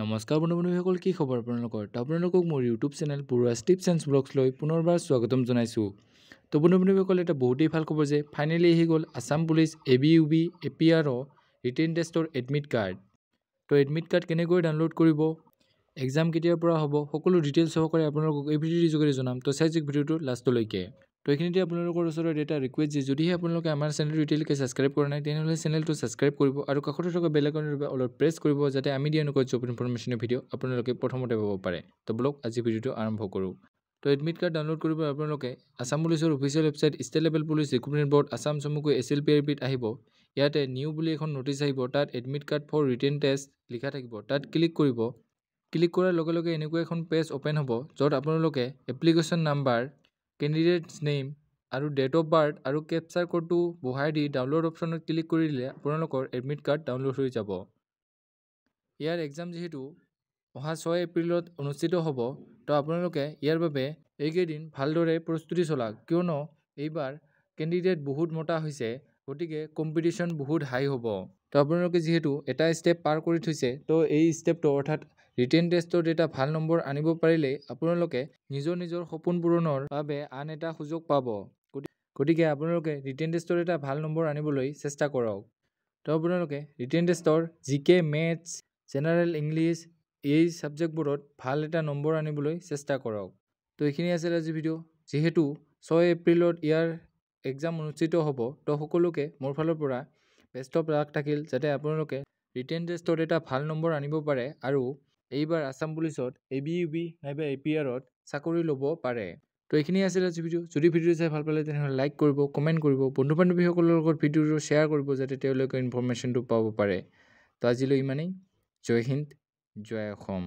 নমস্কাৰ বন্ধু-বান্ধৱীসকল, কি খবৰ আপোনালোকৰ? আপোনালোকক মোৰ YouTube channel Purbash tips and blogs লৈ পুনৰবাৰ স্বাগতম জনাইছোঁ। তো বন্ধু-বান্ধৱীসকল, এটা বহুতেই ভাল খবৰ যে ফাইনেলি আহি গ'ল Assam police ABUB APR written টেষ্টৰ এডমিট কাৰ্ড। তো এডমিট কাৰ্ড কেনেকৈ ডাউনলোড কৰিব, এক্সাম কেতিয়াৰ পৰা হ'ব, সকলো ডিটেইলছ সহকাৰে আপোনালোকক এই ভিডিঅ'ৰ যোগেৰে জনাম। তো চাই যাওক ভিডিঅ'টো লাষ্টলৈকে। তো এইখিনিতে আপোনালোকৰ ওচৰত এটা ৰিকুৱেষ্ট যে যদিহে আপোনালোকে আমাৰ চেনেলটো এতিয়ালৈকে ছাবস্ক্ৰাইব কৰা নাই তেনেহ'লে চেনেলটো ছাবস্ক্ৰাইব কৰিব আৰু কাষতে থকা বেল আইকনৰ বাবে অলপ প্ৰেছ কৰিব যাতে আমি দিয়া এনেকুৱা জব ইনফৰমেশ্যনৰ ভিডিঅ' আপোনালোকে প্ৰথমতে পাব পাৰে। তো ব্লগ আজি ভিডিঅ'টো আৰম্ভ কৰোঁ। তো এডমিট কাৰ্ড ডাউনলোড কৰিব আপোনালোকে আছাম পুলিচৰ official website state level police recruitment board Assam চমুকৈ SLPRBত আহিব। ইয়াতে নিউ বুলি এখন নটিচ আহিব, তাত admit card for written test লিখা থাকিব। তাত ক্লিক কৰিব। ক্লিক কৰাৰ লগে লগে এনেকুৱা এখন পেজ অ'পেন হ'ব য'ত আপোনালোকে এপ্লিকেশ্যন নাম্বাৰ, কেণ্ডিডেটছ নেম আৰু ডেট অফ বাৰ্থ আৰু কেপচাৰ কোডটো বহাই দি ডাউনলোড অপশ্যনত ক্লিক কৰি দিলে আপোনালোকৰ এডমিট কাৰ্ড ডাউনলোড হৈ যাব। ইয়াৰ এক্সাম যিহেতু অহা 6 এপ্ৰিলত অনুষ্ঠিত হ'ব, তো আপোনালোকে ইয়াৰ বাবে এইকেইদিন ভালদৰে প্ৰস্তুতি চলাওক, কিয়নো এইবাৰ কেণ্ডিডেট বহুত মতা হৈছে, গতিকে কম্পিটিশ্যন বহুত হাই হ'ব। তো আপোনালোকে যিহেতু এটা ষ্টেপ পাৰ কৰি থৈছে, তো এই ষ্টেপটো অৰ্থাৎ ৰিটেন টেষ্টত এটা ভাল নম্বৰ আনিব পাৰিলেই আপোনালোকে নিজৰ সপোন পূৰণৰ বাবে আন এটা সুযোগ পাব। গতিকে আপোনালোকে ৰিটেন টেষ্টৰ এটা ভাল নম্বৰ আনিবলৈ চেষ্টা কৰক। তো আপোনালোকে ৰিটেন টেষ্টৰ GK, মেথছ, জেনেৰেল ইংলিছ এই ছাবজেক্টবোৰত ভাল এটা নম্বৰ আনিবলৈ চেষ্টা কৰক। তো এইখিনি আছিল আজি ভিডিঅ'। যিহেতু 6 এপ্ৰিলত ইয়াৰ এক্সাম অনুষ্ঠিত হ'ব, তো সকলোকে মোৰ ফালৰ পৰা বেষ্ট অফ লাক থাকিল যাতে আপোনালোকে ৰিটেন টেষ্টত এটা ভাল নম্বৰ আনিব পাৰে আৰু এইবাৰ আছাম পুলিচত ABUB নাইবা APRত চাকৰি ল'ব পাৰে। তো এইখিনি আছিল আজি ভিডিঅ'। যদি ভিডিঅ' চাই ভাল পালে তেনেহ'লে লাইক কৰিব, কমেণ্ট কৰিব, বন্ধু-বান্ধৱীসকলৰ লগত ভিডিঅ'টো শ্বেয়াৰ কৰিব যাতে তেওঁলোকে ইনফৰমেশ্যনটো পাব পাৰে। তো আজিলৈ ইমানেই। জয় হিন্দ, জয় অসম।